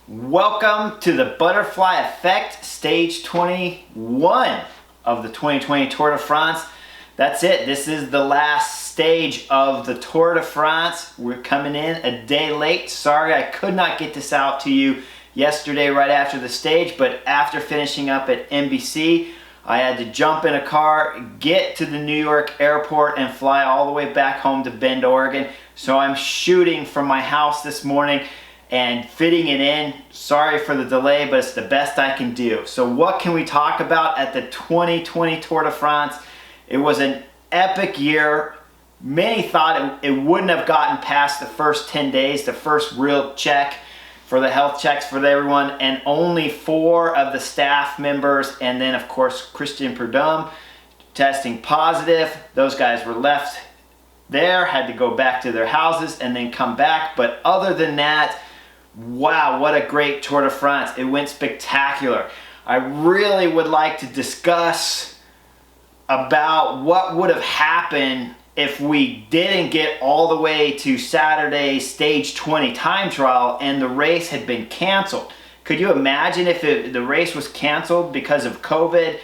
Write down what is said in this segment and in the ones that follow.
Welcome to the Butterfly Effect, stage 21 of the 2020 Tour de France. That's it. This is the last stage of the Tour de France. We're coming in a day late. Sorry I could not get this out to you yesterday right after the stage, but after finishing up at NBC, I had to jump in a car, get to the New York airport, and fly all the way back home to Bend, Oregon. So I'm shooting from my house this morning and fitting it in. Sorry for the delay, but it's the best I can do. So what can we talk about at the 2020 Tour de France? It was an epic year. Many thought it wouldn't have gotten past the first 10 days, the first real check for the health checks for everyone, and only 4 of the staff members, and then of course Christian Prudhomme, testing positive. Those guys were left there, had to go back to their houses and then come back. But other than that, wow, what a great Tour de France. It went spectacular. I really would like to discuss about what would have happened if we didn't get all the way to Saturday's stage 20 time trial and the race had been canceled. Could you imagine if the race was canceled because of COVID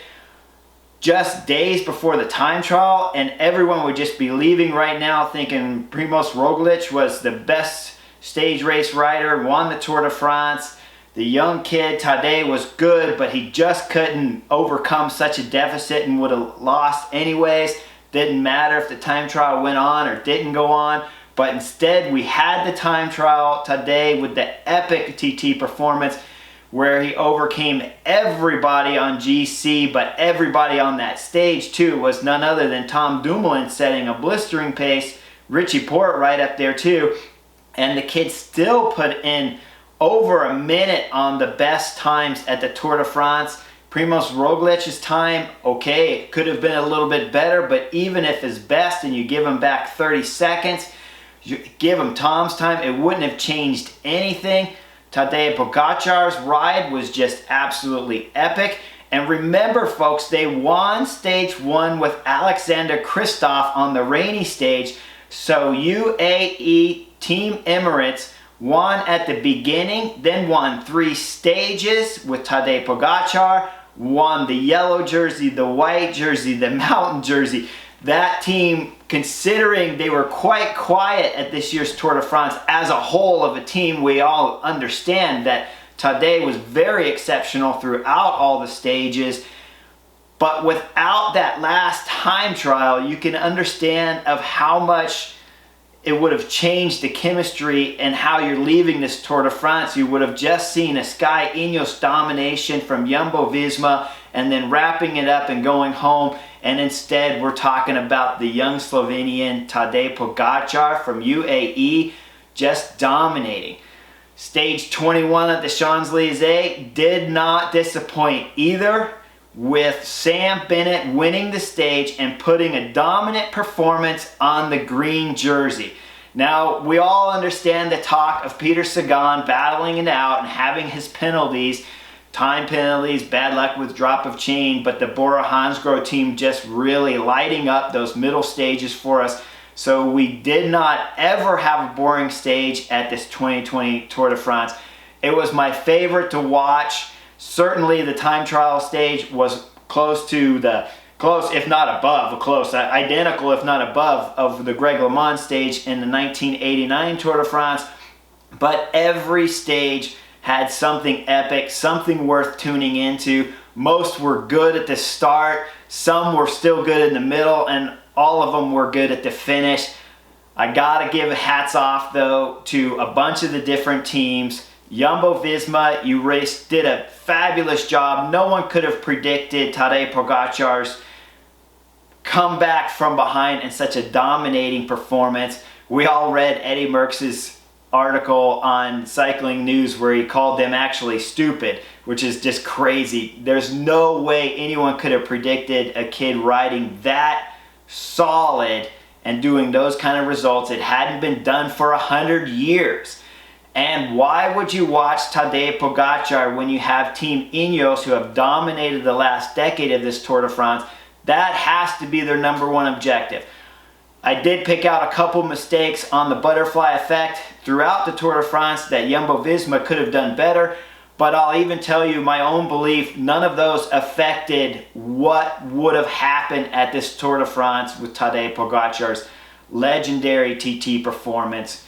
just days before the time trial, and everyone would just be leaving right now thinking Primož Roglič was the best stage race rider, won the Tour de France. The young kid, Tadej, was good, but he just couldn't overcome such a deficit and would have lost anyways. Didn't matter if the time trial went on or didn't go on. But instead, we had the time trial, Tadej, with the epic TT performance where he overcame everybody on GC, but everybody on that stage too was none other than Tom Dumoulin setting a blistering pace. Richie Porte right up there too. And the kid still put in over a minute on the best times at the Tour de France. Primož Roglič's time, okay, it could have been a little bit better, but even if his best and you give him back 30 seconds, you give him Tom's time, it wouldn't have changed anything. Tadej Pogačar's ride was just absolutely epic. And remember, folks, they won stage 1 with Alexander Kristoff on the rainy stage. So UAE Team Emirates won at the beginning, then won 3 stages with Tadej Pogačar, won the yellow jersey, the white jersey, the mountain jersey. That team, considering they were quite quiet at this year's Tour de France as a whole of a team, we all understand that Tadej was very exceptional throughout all the stages. But without that last time trial, you can understand of how much it would have changed the chemistry and how you're leaving this Tour de France. You would have just seen a Sky Ineos domination from Jumbo-Visma and then wrapping it up and going home. And instead, we're talking about the young Slovenian Tadej Pogačar from UAE just dominating. Stage 21 at the Champs-Élysées did not disappoint either, with Sam Bennett winning the stage and putting a dominant performance on the green jersey. Now, we all understand the talk of Peter Sagan battling it out and having his penalties, time penalties, bad luck with drop of chain, but the Bora Hansgrohe team just really lighting up those middle stages for us. So we did not ever have a boring stage at this 2020 Tour de France. It was my favorite to watch. Certainly the time trial stage was identical if not above of the Greg LeMond stage in the 1989 Tour de France. But every stage had something epic, something worth tuning into. Most were good at the start, some were still good in the middle, and all of them were good at the finish. I gotta give hats off though to a bunch of the different teams. Jumbo-Visma, did a fabulous job. No one could have predicted Tadej Pogačar's comeback from behind in such a dominating performance. We all read Eddie Merckx's article on Cycling News where he called them actually stupid, which is just crazy. There's no way anyone could have predicted a kid riding that solid and doing those kind of results. It hadn't been done for 100 years. And why would you watch Tadej Pogačar when you have Team Ineos, who have dominated the last decade of this Tour de France? That has to be their number one objective. I did pick out a couple mistakes on the butterfly effect. throughout the Tour de France that Jumbo-Visma could have done better, but I'll even tell you my own belief, none of those affected what would have happened at this Tour de France with Tadej Pogacar's legendary TT performance.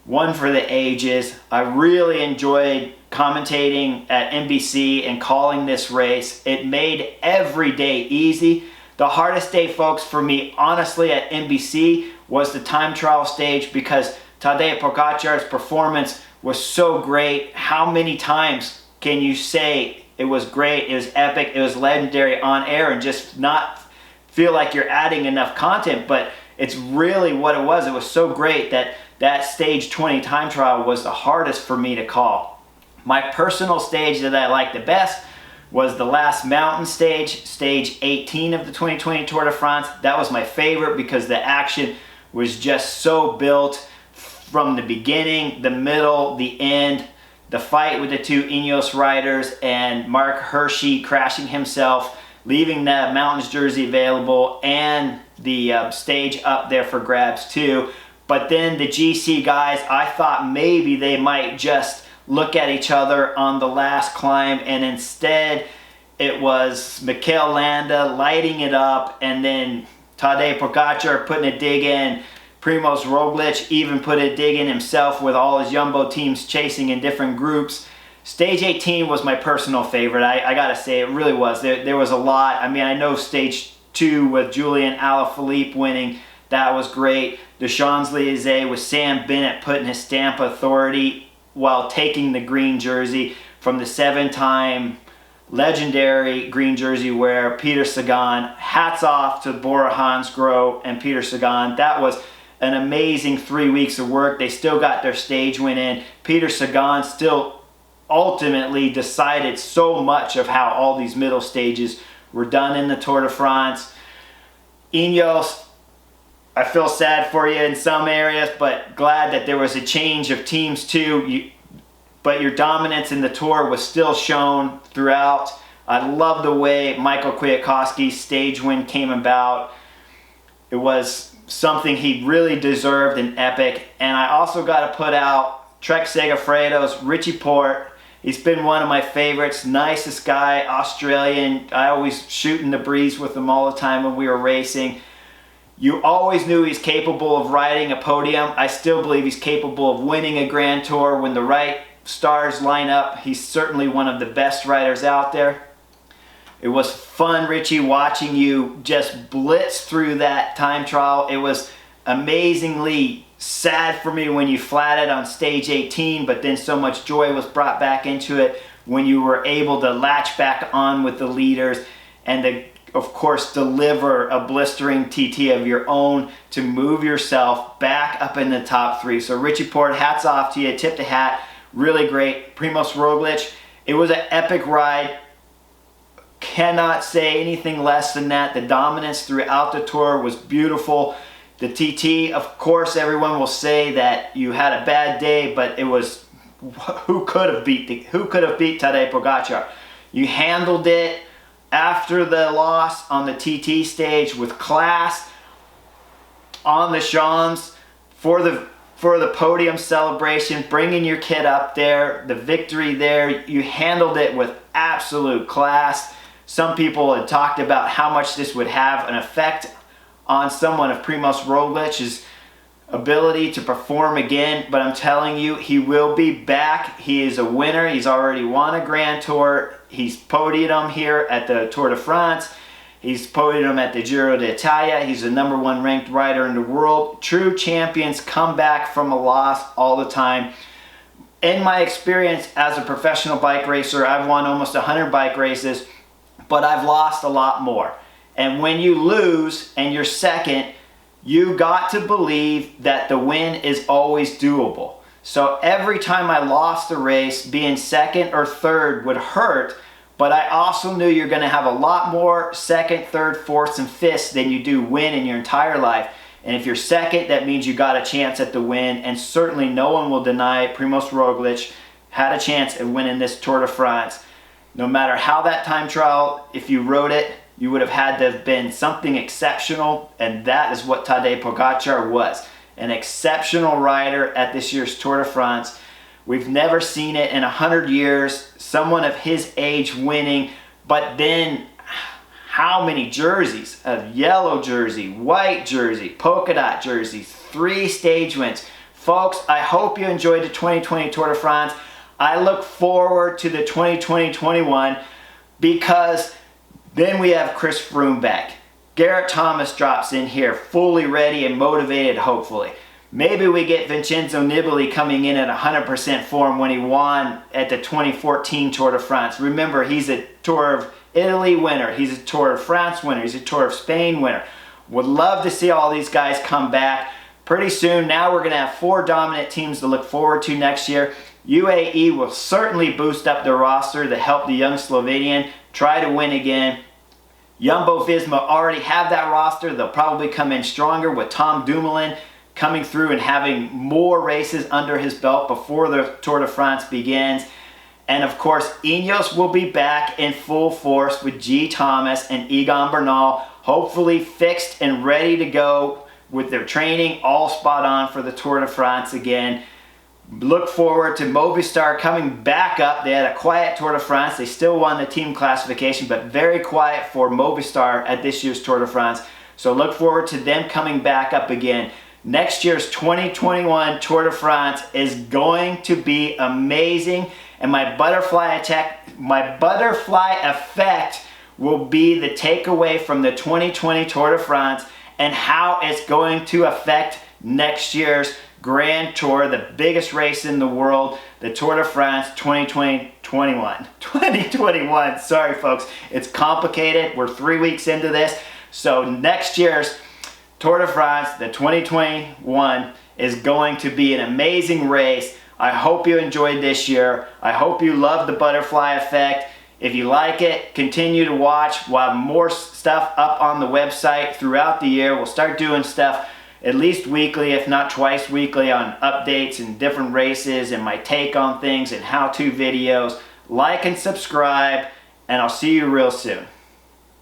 One for the ages. I really enjoyed commentating at NBC and calling this race. It made every day easy. The hardest day, folks, for me, honestly, at NBC was the time trial stage because Tadej Pogacar's performance was so great. How many times can you say it was great, it was epic, it was legendary on air and just not feel like you're adding enough content? But it's really what it was. It was so great that that stage 20 time trial was the hardest for me to call. My personal stage that I liked the best was the last mountain stage, stage 18 of the 2020 Tour de France. That was my favorite because the action was just so built from the beginning, the middle, the end, the fight with the two Ineos riders and Mark Hirschi crashing himself, leaving the mountains jersey available and the stage up there for grabs too. But then the GC guys, I thought maybe they might just look at each other on the last climb, and instead it was Mikel Landa lighting it up, and then Tadej Pogacar putting a dig in. Primoz Roglic even put a dig in himself with all his Jumbo teams chasing in different groups. Stage 18 was my personal favorite. I gotta say, it really was. There was a lot. I mean, I know stage 2 with Julian Alaphilippe winning, that was great. The Champs-Élysées with Sam Bennett putting his stamp of authority while taking the green jersey from the 7-time legendary green jersey wearer Peter Sagan. Hats off to Bora Hansgrohe and Peter Sagan. That was an amazing 3 weeks of work. They still got their stage win in. Peter Sagan still ultimately decided so much of how all these middle stages were done in the Tour de France. Ineos, I feel sad for you in some areas, but glad that there was a change of teams too. But your dominance in the Tour was still shown throughout. I love the way Michael Kwiatkowski's stage win came about. It was something he really deserved, an epic. And I also got to put out Trek Segafredo's Richie Porte. He's been one of my favorites, nicest guy, Australian. I always shooting the breeze with him all the time when we were racing. You always knew he's capable of riding a podium. I still believe he's capable of winning a Grand Tour when the right stars line up. He's certainly one of the best riders out there. It was fun, Richie, watching you just blitz through that time trial. It was amazingly sad for me when you flatted on stage 18, but then so much joy was brought back into it when you were able to latch back on with the leaders and to, of course, deliver a blistering TT of your own to move yourself back up in the top 3. So Richie Porte, hats off to you, tip the hat, really great. Primoz Roglic, it was an epic ride. Cannot say anything less than that. The dominance throughout the Tour was beautiful. The TT, of course, everyone will say that you had a bad day, but it was who could have beat Tadej Pogacar? You handled it after the loss on the TT stage with class on the Champs for the podium celebration, bringing your kid up there, the victory there. You handled it with absolute class. Some people had talked about how much this would have an effect on someone of Primoz Roglic's ability to perform again, but I'm telling you, he will be back. He is a winner. He's already won a Grand Tour. He's podiumed here at the Tour de France. He's podiumed at the Giro d'Italia. He's the #1 ranked rider in the world. True champions come back from a loss all the time. In my experience as a professional bike racer, I've won almost 100 bike races, but I've lost a lot more. And when you lose and you're second, you got to believe that the win is always doable. So every time I lost a race, being second or third would hurt, but I also knew you're going to have a lot more second, third, fourths, and fifths than you do win in your entire life. And if you're second, that means you got a chance at the win, and certainly no one will deny Primoz Roglic had a chance at winning this Tour de France. No matter how that time trial, if you rode it, you would have had to have been something exceptional, and that is what Tadej Pogacar was. an exceptional rider at this year's Tour de France. We've never seen it in 100 years, someone of his age winning, but then how many jerseys? A yellow jersey, white jersey, polka dot jersey, 3 stage wins. Folks, I hope you enjoyed the 2020 Tour de France. I look forward to the 2020-21 because then we have Chris Froome back. Garrett Thomas drops in here fully ready and motivated, hopefully. Maybe we get Vincenzo Nibali coming in at 100% form when he won at the 2014 Tour de France. Remember, he's a Tour of Italy winner. He's a Tour of France winner. He's a Tour of Spain winner. Would love to see all these guys come back pretty soon. Now we're going to have 4 dominant teams to look forward to next year. UAE will certainly boost up their roster to help the young Slovenian try to win again. Jumbo-Visma already have that roster. They'll probably come in stronger with Tom Dumoulin coming through and having more races under his belt before the Tour de France begins. And of course, Ineos will be back in full force with G. Thomas and Egan Bernal, hopefully fixed and ready to go with their training all spot on for the Tour de France again. Look forward to Movistar coming back up. They had a quiet Tour de France. They still won the team classification, but very quiet for Movistar at this year's Tour de France. So look forward to them coming back up again. Next year's 2021 Tour de France is going to be amazing, and my butterfly effect will be the takeaway from the 2020 Tour de France and how it's going to affect next year's Grand Tour, the biggest race in the world, the Tour de France 2021. Sorry folks, it's complicated. We're 3 weeks into this. So next year's Tour de France, the 2021, is going to be an amazing race. I hope you enjoyed this year. I hope you love the butterfly effect. If you like it, continue to watch. We'll have more stuff up on the website throughout the year. We'll start doing stuff at least weekly, if not twice weekly, on updates and different races and my take on things and how-to videos. Like and subscribe, and I'll see you real soon.